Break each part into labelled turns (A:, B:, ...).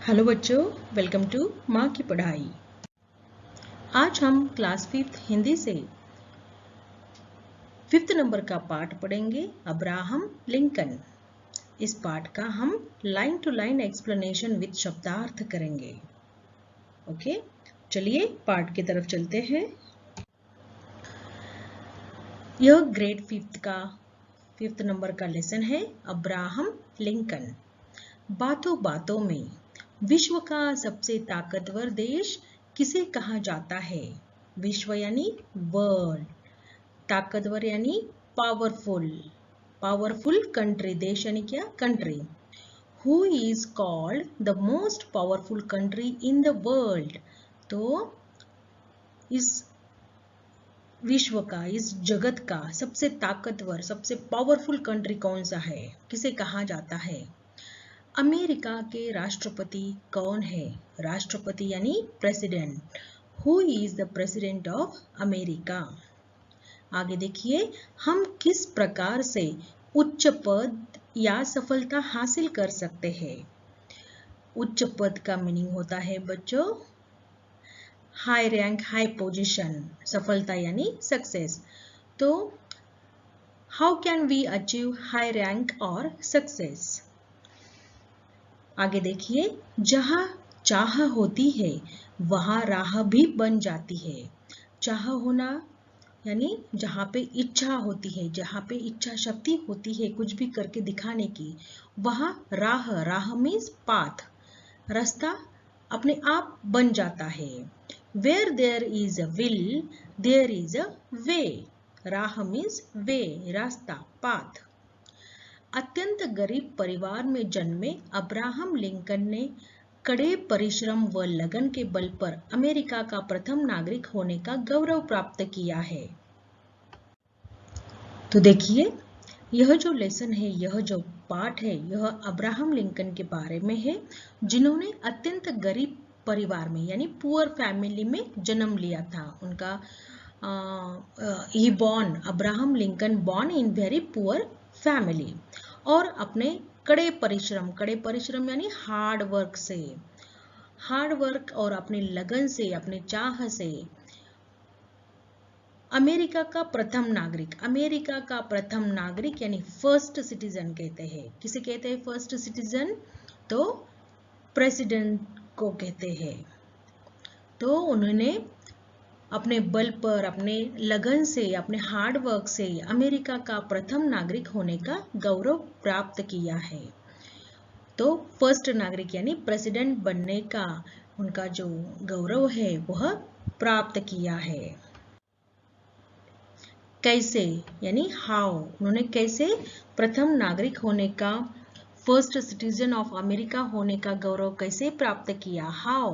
A: Hello बच्चों, welcome to माँ की पढ़ाई। आज हम क्लास 5th हिंदी से 5th नंबर का पाठ पढ़ेंगे, अब्राहम लिंकन। इस पाठ का हम line to line explanation with शब्दार्थ करेंगे। ओके, चलिए पाठ की तरफ चलते हैं। यह ग्रेड 5th नंबर का लेसन है, अब्राहम लिंकन। बातों बातों में विश्व का सबसे ताकतवर देश किसे कहा जाता है? विश्व यानी वर्ल्ड, ताकतवर यानी पावरफुल, पावरफुल कंट्री, देश यानी क्या? Country. Who is called the most powerful country in the world? तो इस विश्व का, इस जगत का सबसे ताकतवर, सबसे पावरफुल कंट्री कौन सा है? किसे कहा जाता है? अमेरिका के राष्ट्रपति कौन है? राष्ट्रपति यानी president. Who is the president of America? आगे देखिए, हम किस प्रकार से उच्च पद या सफलता हासिल कर सकते हैं? उच्च पद का मीनिंग होता है बच्चों हाई रैंक, हाई पोजीशन, सफलता यानी सक्सेस। तो how can we achieve high rank और सक्सेस? आगे देखिए, जहां चाह होती है वहां राह भी बन जाती है। चाह होना यानी जहां पे इच्छा होती है, जहां पे इच्छा शक्ति होती है कुछ भी करके दिखाने की, वहां राह, राह मीन्स पाथ, रास्ता अपने आप बन जाता है। Where there is a will there is a way. राह मीन्स वे, रास्ता, पाथ। अत्यंत गरीब परिवार में जन्मे अब्राहम लिंकन ने कड़े परिश्रम व लगन के बल पर अमेरिका का प्रथम नागरिक होने का गौरव प्राप्त किया है। तो देखिए, यह जो लेसन है, यह जो पाठ है, यह अब्राहम लिंकन के बारे में है, जिन्होंने अत्यंत गरीब परिवार में यानी पुअर फैमिली में जन्म लिया था। उनका Abraham Lincoln born in very poor family, और अपने कड़े परिश्रम यानी हार्ड वर्क और अपने लगन से, अपने चाह से अमेरिका का प्रथम नागरिक यानी फर्स्ट सिटीजन कहते हैं। किसे कहते हैं फर्स्ट सिटीजन? तो प्रेसिडेंट को कहते हैं। तो उन्होंने अपने बल पर, अपने लगन से, अपने हार्ड वर्क से अमेरिका का प्रथम नागरिक होने का गौरव प्राप्त किया है। तो फर्स्ट नागरिक यानी प्रेसिडेंट बनने का उनका जो गौरव है वह प्राप्त किया है। कैसे यानी हाउ, उन्होंने कैसे प्रथम नागरिक होने का, फर्स्ट सिटीजन ऑफ अमेरिका होने का गौरव कैसे प्राप्त किया? हाउ।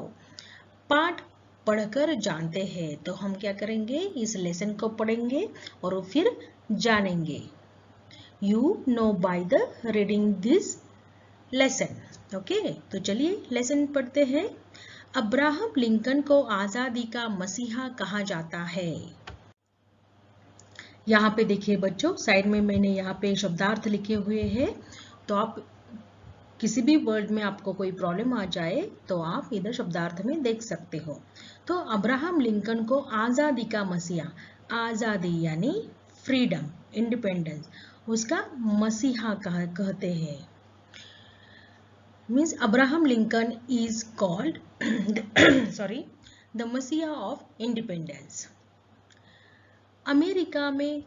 A: पाठ पढ़कर जानते हैं। तो हम क्या करेंगे, इस लेसन को पढ़ेंगे और फिर जानेंगे। You know by the reading this lesson. Okay, तो चलिए लेसन पढ़ते हैं। अब्राहम लिंकन को आजादी का मसीहा कहा जाता है। यहाँ पे देखिए बच्चों, साइड में मैंने यहाँ पे शब्दार्थ लिखे हुए हैं। तो आप किसी भी वर्ड में आपको कोई प्रॉब्लम आ जाए तो आप इधर शब्दार्थ में देख सकते हो। तो अब्राहम लिंकन को आजादी का मसीहा, आजादी यानी फ्रीडम, इंडिपेंडेंस, उसका मसीहा कहते हैं। Means Abraham Lincoln is called the मसीहा ऑफ इंडिपेंडेंस। अमेरिका में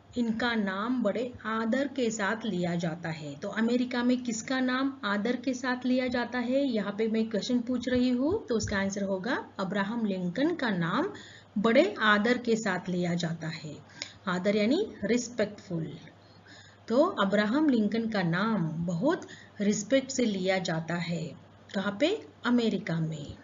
A: इनका नाम बड़े आदर के साथ लिया जाता है। तो अमेरिका में किसका नाम आदर के साथ लिया जाता है? यहाँ पे मैं क्वेश्चन पूछ रही हूँ, तो उसका आंसर होगा अब्राहम लिंकन का नाम बड़े आदर के साथ लिया जाता है। आदर यानी रिस्पेक्टफुल। तो अब्राहम लिंकन का नाम बहुत रिस्पेक्ट से लिया जाता है। कहाँ पे? अमेरिका में।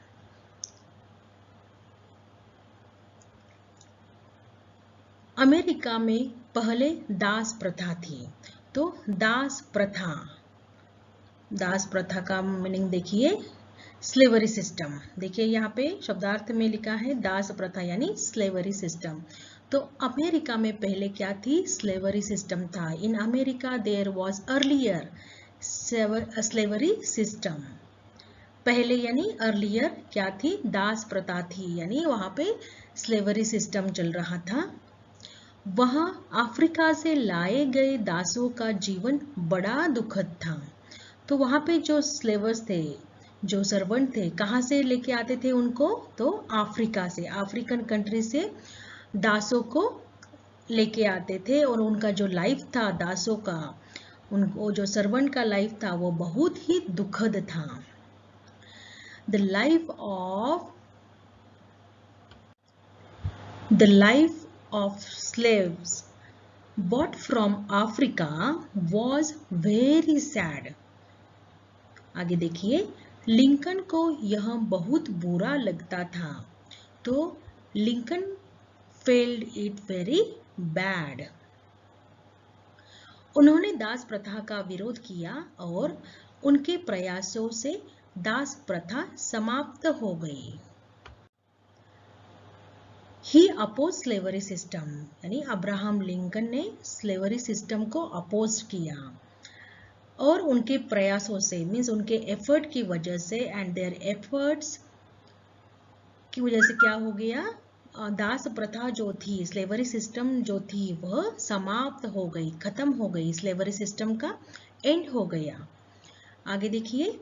A: अमेरिका में पहले दास प्रथा थी। तो दास प्रथा का मीनिंग देखिए, स्लेवरी सिस्टम। देखिए यहाँ पे शब्दार्थ में लिखा है दास प्रथा यानी स्लेवरी सिस्टम। तो अमेरिका में पहले क्या थी? स्लेवरी सिस्टम था। In America there was earlier slavery system. पहले यानी अर्लियर क्या थी, दास प्रथा थी, यानी वहां पे स्लेवरी सिस्टम चल रहा था। वहां अफ्रीका से लाए गए दासों का जीवन बड़ा दुखद था। तो वहां पे जो स्लेवर्स थे, जो सर्वेंट थे, कहाँ से लेके आते थे उनको, तो अफ्रीका से, अफ्रीकन कंट्री से दासों को लेके आते थे। और उनका जो लाइफ था दासों का, उनको जो सर्वेंट का लाइफ था वो बहुत ही दुखद था। The life of slaves bought from Africa was very sad। आगे देखिए, लिंकन को यह बहुत बुरा लगता था, तो Lincoln failed it very bad. उन्होंने दास प्रथा का विरोध किया और उनके प्रयासों से दास प्रथा समाप्त हो गई। ही अपोज स्लेवरी सिस्टम, यानी अब्राहम लिंकन ने स्लेवरी सिस्टम को अपोज किया और उनके प्रयासों से, मीन्स उनके एफर्ट की वजह से, एंड देयर एफर्ट्स की वजह से क्या हो गया, दास प्रथा जो थी, स्लेवरी सिस्टम जो थी वह समाप्त हो गई, खत्म हो गई, स्लेवरी सिस्टम का एंड हो गया। आगे देखिए,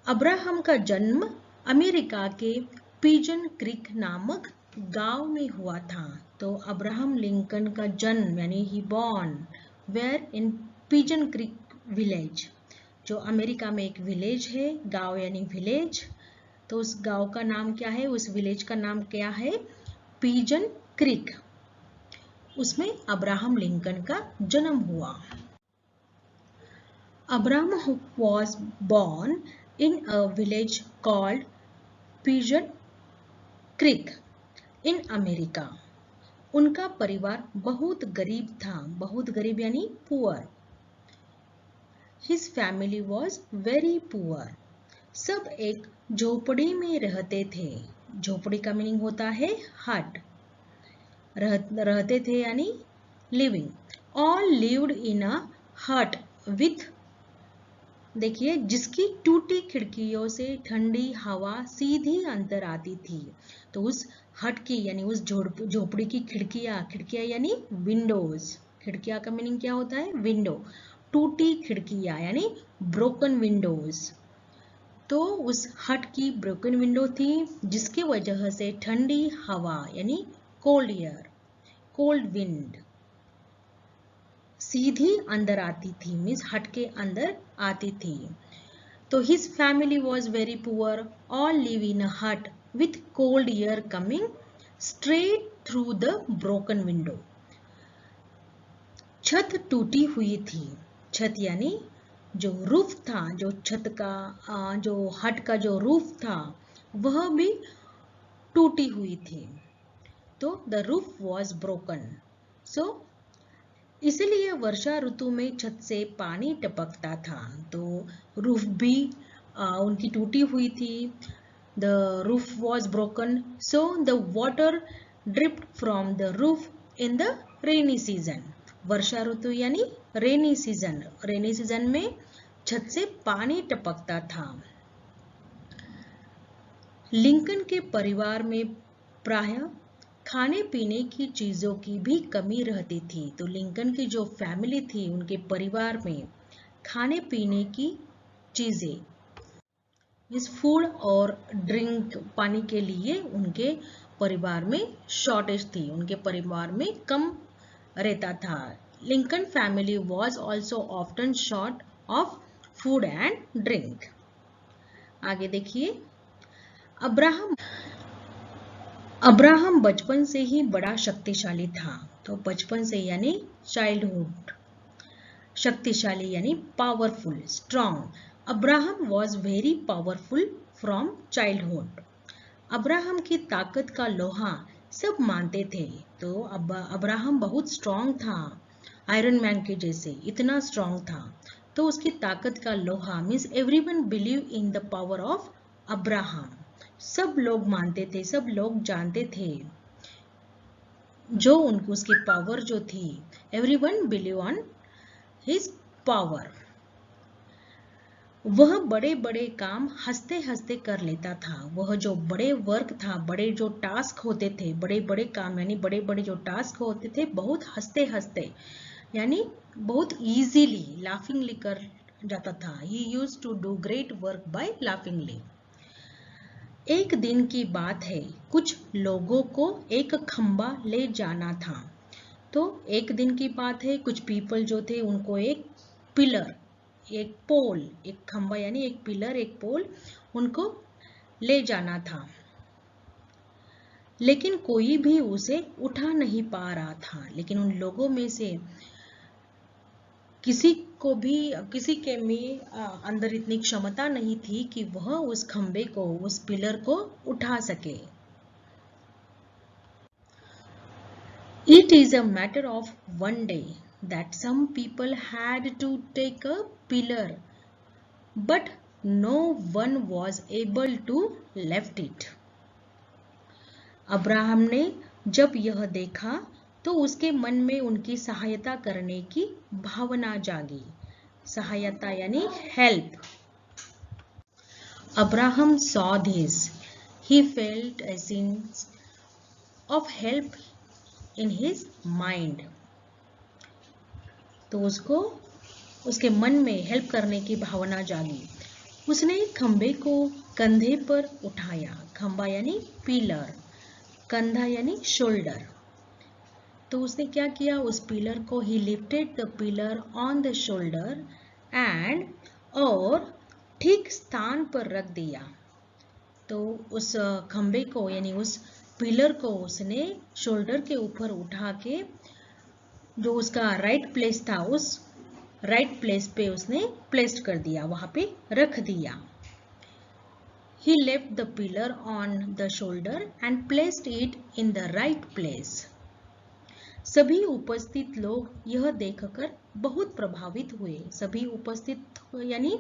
A: अब्राहम का जन्म अमेरिका के पिजन क्रीक नामक गांव में हुआ था। तो अब्राहम लिंकन का जन्म यानी he born were in pigeon creek village, जो अमेरिका में एक विलेज है, गांव यानी विलेज। तो उस गांव का नाम क्या है, उस विलेज का नाम क्या है, पिजन क्रीक। उसमें अब्राहम लिंकन का जन्म हुआ। Abraham was born in a village called pigeon creek in America. उनका परिवार बहुत गरीब था, बहुत गरीब यानी poor. His family was very poor। सब एक झोपड़ी में रहते थे। झोपड़ी का मीनिंग होता है हट, रहते थे यानी living. All lived in a hut with, देखिए, जिसकी टूटी खिड़कियों से ठंडी हवा सीधी अंदर आती थी। तो उस हट की यानी उस झोपड़ी की खिड़कियां यानी विंडोज। खिड़कियां का मीनिंग क्या होता है, विंडो। टूटी खिड़कियां यानी ब्रोकन विंडोज। तो उस हट की ब्रोकन विंडो थी, जिसकी वजह से ठंडी हवा यानी कोल्ड एयर, कोल्ड विंड सीधी अंदर आती थी, मीन्स हट के अंदर आती थी। तो his family was very poor, all live in a hut with cold air coming straight through the broken window. छत टूटी हुई थी। छत यानी जो रूफ था, जो छत का, जो हट का जो रूफ था वह भी टूटी हुई थी। तो द रूफ वॉज ब्रोकन। सो इसलिए वर्षा ऋतु में छत से पानी टपकता था। तो रूफ भी उनकी टूटी हुई थी। The roof was broken, so the water dripped from the roof in the rainy season. वर्षा ऋतु यानी रेनी सीजन, रेनी सीजन में छत से पानी टपकता था। लिंकन के परिवार में प्रायः खाने पीने की चीजों की भी कमी रहती थी। तो लिंकन की जो फैमिली थी, उनके परिवार में खाने पीने की चीजें, इस फूड और ड्रिंक, पानी के लिए उनके परिवार में शॉर्टेज थी, उनके परिवार में कम रहता था। Lincoln family was also often short of food and drink. आगे देखिए, अब्राहम बचपन से ही बड़ा शक्तिशाली था। तो बचपन से यानी चाइल्डहुड, शक्तिशाली यानी powerful, strong. Abraham was very powerful from childhood. Abraham की ताकत का लोहा सब मानते थे। तो अब्राहम बहुत स्ट्रॉन्ग था, आयरन मैन के जैसे इतना स्ट्रॉन्ग था। तो उसकी ताकत का लोहा means everyone believe in the power of Abraham. सब लोग मानते थे, सब लोग जानते थे जो उनको उसकी पावर जो थी। Everyone believe on his power. वह बड़े बड़े काम हंसते हंसते कर लेता था। वह जो बड़े वर्क था, बड़े जो टास्क होते थे, बड़े बड़े काम यानी बड़े बड़े जो टास्क होते थे, बहुत हंसते हंसते यानी बहुत इजीली लाफिंगली कर जाता था। He used to do great work by laughingly. एक दिन की बात है, कुछ लोगों को एक खंबा ले जाना था। तो एक दिन की बात है, कुछ पीपल जो थे उनको एक पिलर, एक पोल, एक खंबा यानी एक पिलर, एक पोल उनको ले जाना था, लेकिन कोई भी उसे उठा नहीं पा रहा था। लेकिन उन लोगों में से किसी को भी, किसी के में अंदर इतनी क्षमता नहीं थी कि वह उस खंबे को, उस पिलर को उठा सके। It is a matter of one day that some people had to take a pillar, but no one was able to lift it. Abraham ने जब यह देखा तो उसके मन में उनकी सहायता करने की भावना जागी। सहायता यानी help. Abraham saw this. He felt a sense of help in his mind. तो उसको उसके मन में हेल्प करने की भावना जागी। उसने खंबे को कंधे पर उठाया। खंबा यानी पिलर, कंधा यानी शोल्डर। तो उसने क्या किया, उस पिलर को ही lifted the pillar on the shoulder and, और ठीक स्थान पर रख दिया। तो उस खंबे को यानी उस पिलर को उसने शोल्डर के ऊपर उठा के जो उसका राइट प्लेस था, उस राइट प्लेस पे उसने प्लेस्ड कर दिया, वहां पे रख दिया। He left the pillar on the shoulder and placed it in the right place. सभी उपस्थित लोग यह देखकर बहुत प्रभावित हुए। सभी उपस्थित यानी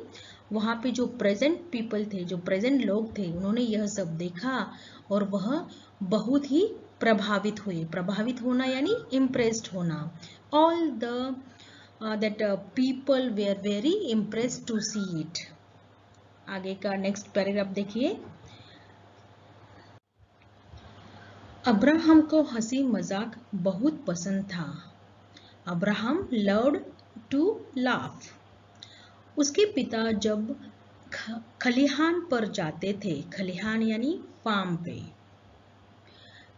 A: वहां पे जो प्रेजेंट पीपल थे, जो प्रेजेंट लोग थे, उन्होंने यह सब देखा और वह बहुत ही प्रभावित हुए। प्रभावित होना यानी इम्प्रेस्ड होना। All the that people were very impressed to see it. आगे का नेक्स्ट पैराग्राफ देखिए। अब्राहम को हंसी मजाक बहुत पसंद था। Abraham loved to laugh. उसके पिता जब खलिहान पर जाते थे, खलिहान यानी फार्म पे,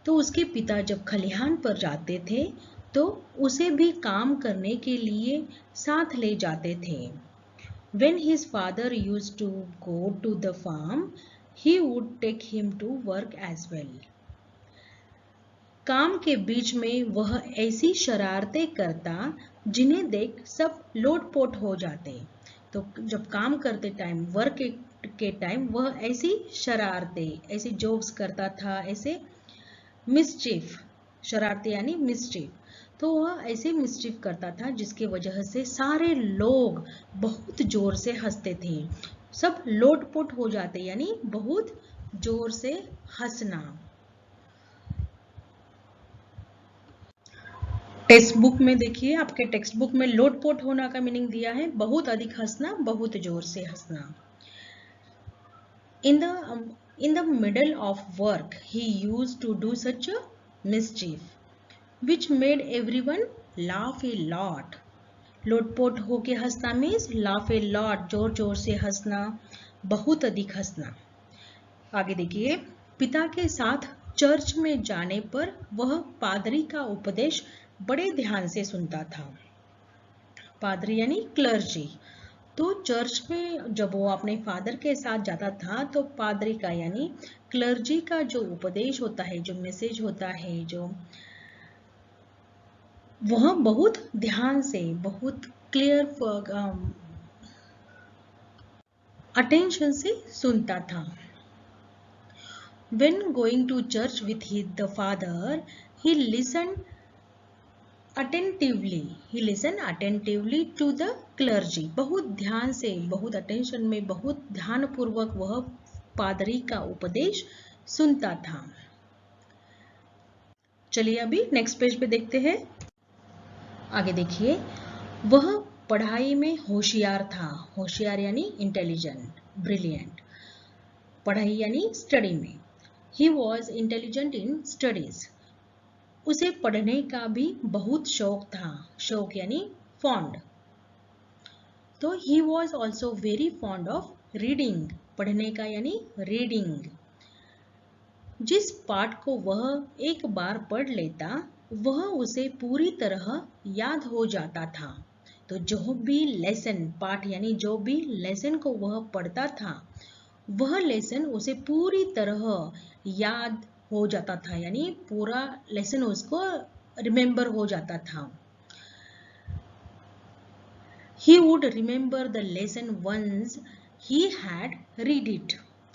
A: तो उसके पिता जब खलिहान पर जाते थे तो उसे भी काम करने के लिए साथ ले जाते थे। When his father used to go to the farm, he would take him to work as well. काम के बीच में वह ऐसी शरारतें करता जिन्हें देख सब लोटपोट हो जाते। तो जब काम करते टाइम, वर्क के टाइम, वह ऐसी शरारतें, ऐसी जोक्स करता था, ऐसे मिस्चीफ, शरारतें यानी मिस्चीफ, तो वह ऐसे मिस्चीफ करता था जिसकी वजह से सारे लोग बहुत जोर से हंसते थे। सब लोटपोट हो जाते यानी बहुत जोर से हंसना। टेक्स्ट बुक में देखिए, आपके टेक्स्ट बुक में लोटपोट होना का मीनिंग दिया है बहुत अधिक हंसना, बहुत जोर से हंसना। In the middle of work, he used to do such a mischief, which made everyone laugh a lot. लोटपोट होके हंसना मीन्स laugh a lot, जोर जोर से हंसना, बहुत अधिक हंसना। आगे देखिए, पिता के साथ चर्च में जाने पर वह पादरी का उपदेश बड़े ध्यान से सुनता था। पादरी यानी क्लर्जी। तो चर्च में जब वो अपने फादर के साथ जाता था तो पादरी का यानी क्लर्जी का जो उपदेश होता है, जो मैसेज होता है, जो वह बहुत ध्यान से, बहुत क्लियर अटेंशन से सुनता था। When going to church with the father, he listened attentively to the clergy. बहुत ध्यान से, बहुत अटेंशन में, बहुत ध्यान पूर्वक वह पादरी का उपदेश सुनता था। चलिए अभी नेक्स्ट पेज पे देखते हैं। आगे देखिए, वह पढ़ाई में होशियार था। होशियार यानी इंटेलिजेंट, ब्रिलियंट। पढ़ाई यानी स्टडी में। He was intelligent in studies. उसे पढ़ने का भी बहुत शौक था। शौक यानी फॉन्ड। तो he was also very fond of reading. पढ़ने का यानी रीडिंग। जिस पाठ को वह एक बार पढ़ लेता वह उसे पूरी तरह याद हो जाता था। तो जो भी लेसन, पाठ यानी जो भी लेसन को वह पढ़ता था वह लेसन उसे पूरी तरह याद हो जाता था, यानी पूरा लेसन उसको रिमेंबर हो जाता था। He would remember the lesson once he had read it.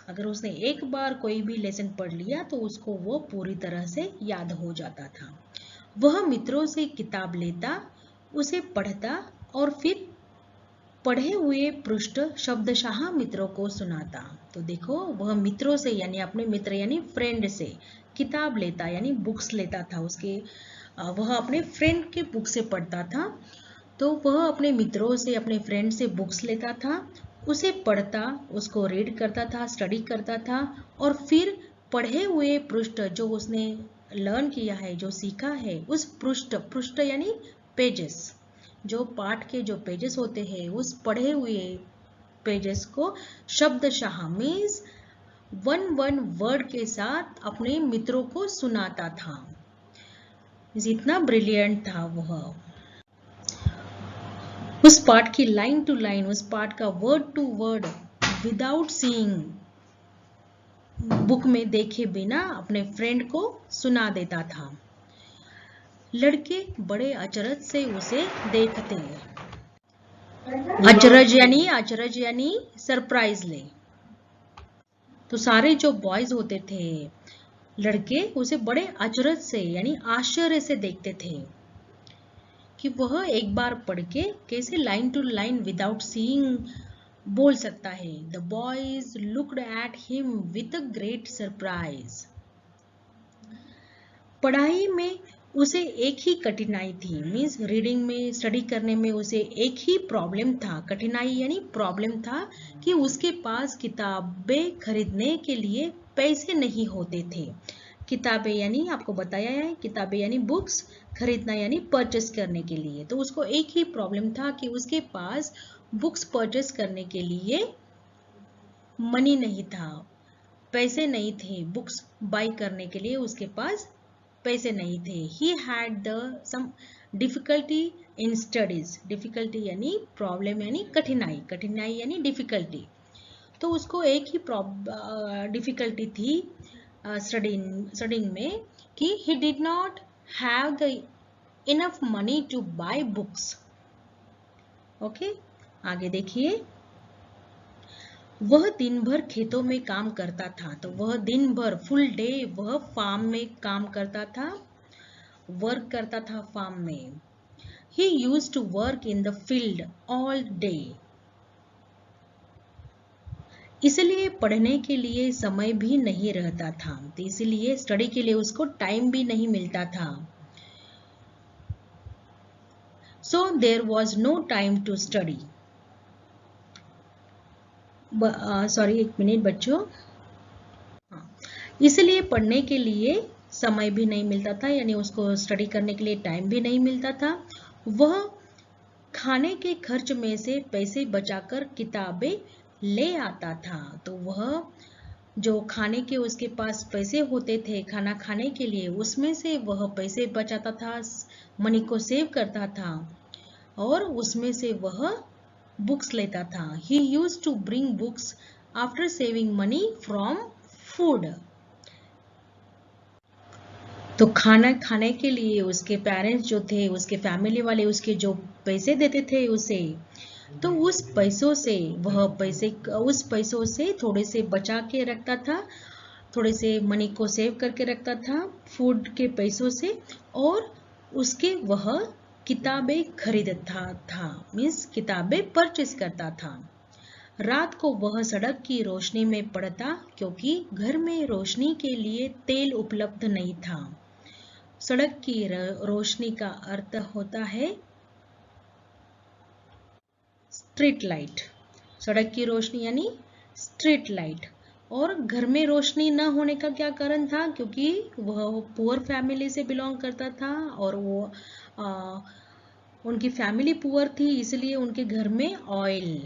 A: अगर उसने एक बार कोई भी लेसन पढ़ लिया तो उसको वो पूरी तरह से याद हो जाता था। वह मित्रों से किताब लेता, उसे पढ़ता और फिर पढ़े हुए पृष्ठ शब्दशः मित्रों को सुनाता। तो देखो, वह मित्रों से यानी अपने मित्र यानी फ्रेंड से किताब लेता यानी बुक्स लेता था। वह अपने फ्रेंड के बुक से पढ़ता था। तो वह अपने मित्रों से, अपने फ्रेंड से बुक्स लेता था, उसे पढ़ता, उसको रीड करता था, स्टडी करता था और फिर पढ़े हुए पृष्ठ जो उसने लर्न किया है, जो सीखा है, उस पृष्ठ यानी पेजेस, जो पाठ के जो पेजेस होते हैं उस पढ़े हुए पेजेस को शब्दशः मीन्स वन वर्ड के साथ अपने मित्रों को सुनाता था। जितना ब्रिलियंट था वह। उस पाठ की लाइन टू लाइन, उस पाठ का word to word without seeing, book में देखे बिना अपने फ्रेंड को सुना देता था। लड़के बड़े अचरज से उसे देखते। अचरज यानी सरप्राइज ले। तो सारे जो बॉयज होते थे, लड़के उसे बड़े अचरज से यानी आश्चर्य से देखते थे कि वह एक बार पढ़ के कैसे line to line without seeing बोल सकता है। The boys looked at him with a great surprise. पढ़ाई में उसे एक ही कठिनाई थी, मीन्स रीडिंग में, स्टडी करने में उसे एक ही प्रॉब्लम था। कठिनाई यानी प्रॉब्लम था कि उसके पास किताबें खरीदने के लिए पैसे नहीं होते थे। किताबें यानी आपको बताया है, किताबें यानी बुक्स, खरीदना यानी परचेस करने के लिए। तो उसको एक ही प्रॉब्लम था कि उसके पास बुक्स परचेस करने के लिए मनी नहीं था, पैसे नहीं थे। बुक्स बाय करने के लिए उसके पास पैसे नहीं थे। He had some difficulty in studies. Difficulty यानी प्रॉब्लम यानी कठिनाई, कठिनाई यानी डिफिकल्टी। तो उसको एक ही डिफिकल्टी थी स्टडिंग में कि he did not have the enough money to buy books. Okay, आगे देखिए। वह दिन भर खेतों में काम करता था। तो वह दिन भर, फुल डे वह फार्म में काम करता था, वर्क करता था फार्म में। He used to work in the field all day. इसलिए पढ़ने के लिए समय भी नहीं रहता था। तो इसलिए स्टडी के लिए उसको टाइम भी नहीं मिलता था। So there was no time to study. Sorry, एक मिनट बच्चों। इसलिए पढ़ने के लिए समय भी नहीं मिलता था, यानी उसको स्टडी करने के लिए टाइम भी नहीं मिलता था। वह खाने के खर्च में से पैसे बचाकर किताबें ले आता था। तो वह जो खाने के उसके पास पैसे होते थे खाना खाने के लिए, उसमें से वह पैसे बचाता था, मनी को सेव करता था और उसमें से वह बुक्स लेता था। He used to bring books after saving money from food. तो खाना खाने के लिए उसके पेरेंट्स जो थे, उसके फैमिली वाले उसके जो पैसे देते थे उसे, तो उस पैसों से थोड़े से बचा के रखता था, थोड़े से मनी को सेव करके रखता था फूड के पैसों से, और उसके वह किताबें खरीदता था, मीन्स किताबें परचेस करता था। रात को वह सड़क की रोशनी में पढ़ता क्योंकि घर में रोशनी के लिए तेल उपलब्ध नहीं था। सड़क की रोशनी का अर्थ होता है स्ट्रीट लाइट, सड़क की रोशनी यानी स्ट्रीट लाइट। और घर में रोशनी न होने का क्या कारण था? क्योंकि वह पुअर फैमिली से बिलोंग करता था और वो उनकी फैमिली पुअर थी, इसलिए उनके घर में ऑयल,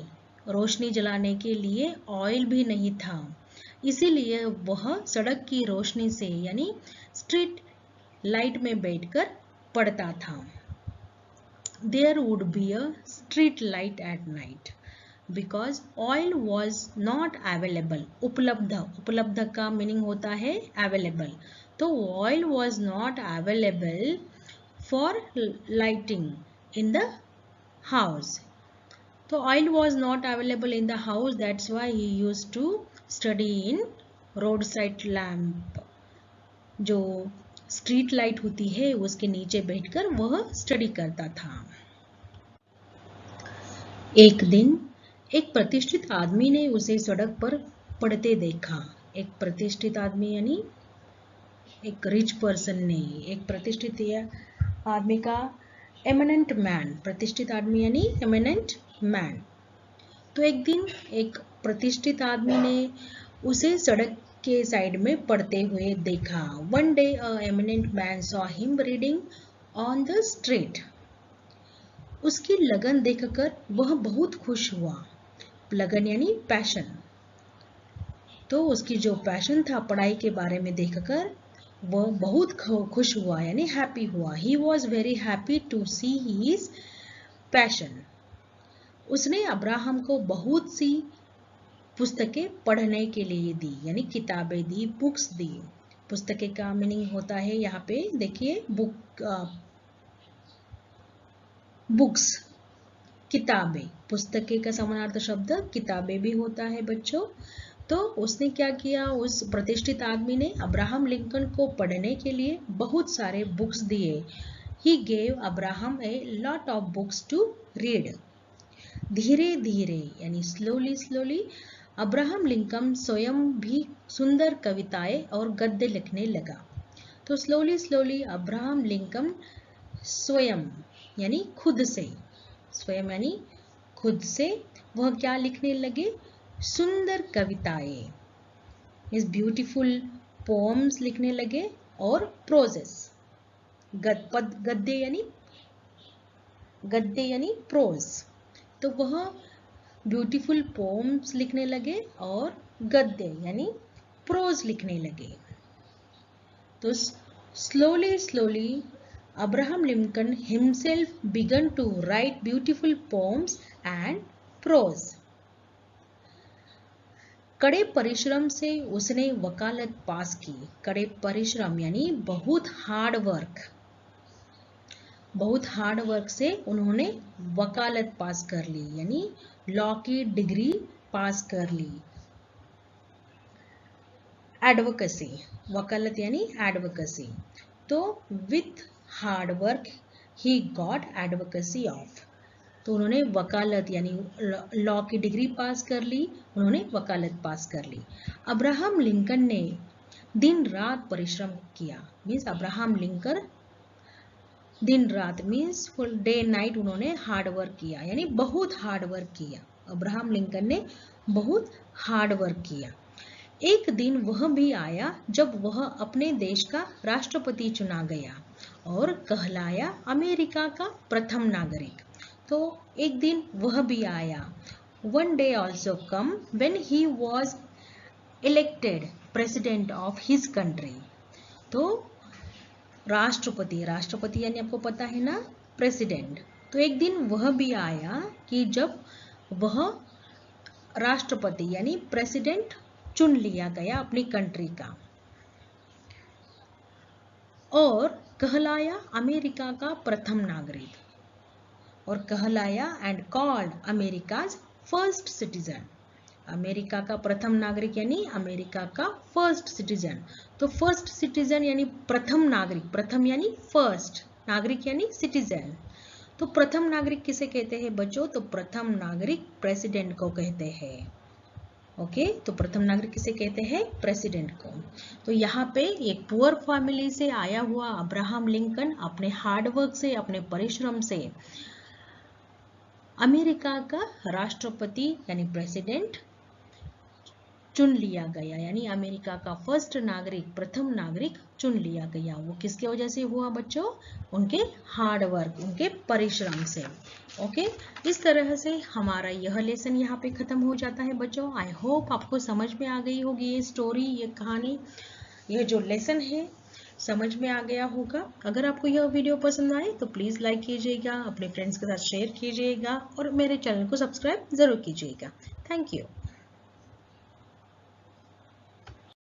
A: रोशनी जलाने के लिए ऑयल भी नहीं था, इसीलिए वह सड़क की रोशनी से यानी स्ट्रीट लाइट में बैठकर पढ़ता था। There would be a street light at night because oil was not available. उपलब्ध का मीनिंग होता है available, तो oil was not available for lighting in the house. तो oil was not available in the house, that's why he used to study in roadside lamp. जो street light होती है उसके नीचे बैठकर वह स्टडी करता था। एक दिन एक प्रतिष्ठित आदमी ने उसे सड़क पर पढ़ते देखा। एक प्रतिष्ठित आदमी यानी एक रिच पर्सन ने, एक प्रतिष्ठित आदमी का एमिनेंट मैन, प्रतिष्ठित आदमी यानी एमिनेंट मैन। तो एक दिन एक प्रतिष्ठित आदमी ने उसे सड़क के साइड में पढ़ते हुए देखा। One day a eminent man saw him reading on the street. उसकी लगन देखकर वह बहुत खुश हुआ। लगन यानी पैशन। तो उसकी जो पैशन था पढ़ाई के बारे में देखकर वह बहुत खुश हुआ यानी हैप्पी हुआ। He was very happy to see his passion. उसने अब्राहम को बहुत सी पुस्तकें पढ़ने के लिए दी यानी किताबें दी, बुक्स दी। पुस्तकें का मीनिंग होता है यहाँ पे देखिए बुक्स, किताबें। पुस्तकें का समानार्थक शब्द किताबें भी होता है बच्चों। तो उसने क्या किया, उस प्रतिष्ठित आदमी ने अब्राहम लिंकन को पढ़ने के लिए बहुत सारे बुक्स दिए। He gave Abraham a lot of books to read. धीरे धीरे यानी स्लोली स्लोली अब्राहम लिंकन स्वयं भी सुंदर कविताएं और गद्य लिखने लगा। तो स्लोली स्लोली अब्राहम लिंकन स्वयं यानी खुद से, स्वयं यानी खुद से वह क्या लिखने लगे, सुंदर कविताएं, इस ब्यूटीफुल पोएम्स लिखने लगे और प्रोजेस, गद्य यानी प्रोज। तो वह ब्यूटीफुल पोएम्स लिखने लगे और गद्य यानी प्रोज लिखने लगे। तो slowly slowly Abraham Lincoln himself began to write beautiful poems and prose. कड़े परिश्रम से उसने वकालत पास की। कड़े परिश्रम यानी बहुत हार्ड वर्क से उन्होंने वकालत पास कर ली यानी लॉ की डिग्री पास कर ली। एडवोकेसी, वकालत यानी एडवोकेसी। तो with hard work he got advocacy of. तो उन्होंने वकालत यानी लॉ की डिग्री पास कर ली, उन्होंने वकालत पास कर ली। अब्राहम लिंकन ने दिन रात परिश्रम किया। मीन्स अब्राहम लिंकन दिन रात मीन्स फुल डे नाइट उन्होंने हार्ड वर्क किया यानी बहुत हार्ड वर्क किया। अब्राहम लिंकन ने बहुत हार्ड वर्क किया। एक दिन वह भी आया जब वह अपने देश का राष्ट्रपति चुना गया और कहलाया अमेरिका का प्रथम नागरिक। तो एक दिन वह भी आया, one day also come when he was elected president of his country. तो राष्ट्रपति यानी आपको पता है ना प्रेसिडेंट। तो एक दिन वह भी आया कि जब वह राष्ट्रपति यानी प्रेसिडेंट चुन लिया गया अपनी कंट्री का और कहलाया अमेरिका का प्रथम नागरिक। और कहलाया and called America's first citizen. America का प्रथम नागरिक यानी अमेरिका का फर्स्ट सिटीजन। तो फर्स्ट सिटीजन यानी प्रथम नागरिक, प्रथम यानी फर्स्ट, नागरिक यानी सिटीजन। तो प्रथम नागरिक किसे कहते हैं बच्चों? तो प्रथम नागरिक प्रेसिडेंट को कहते हैं। ओके, तो प्रथम नागरिक किसे कहते हैं? प्रेसिडेंट को। तो यहाँ पे एक पुअर फैमिली से आया हुआ अब्राहम लिंकन अपने हार्डवर्क से, अपने परिश्रम से अमेरिका का राष्ट्रपति यानी प्रेसिडेंट चुन लिया गया, यानी अमेरिका का फर्स्ट नागरिक, प्रथम नागरिक चुन लिया गया। वो किसके वजह से हुआ बच्चों? उनके हार्ड वर्क, उनके परिश्रम से। ओके, इस तरह से हमारा यह लेसन यहाँ पे खत्म हो जाता है बच्चों। आई होप आपको समझ में आ गई होगी ये स्टोरी, ये कहानी, यह जो लेसन है समझ में आ गया होगा। अगर आपको यह वीडियो पसंद आए तो प्लीज़ लाइक कीजिएगा, अपने फ्रेंड्स के साथ शेयर कीजिएगा और मेरे चैनल को सब्सक्राइब ज़रूर कीजिएगा। Thank you.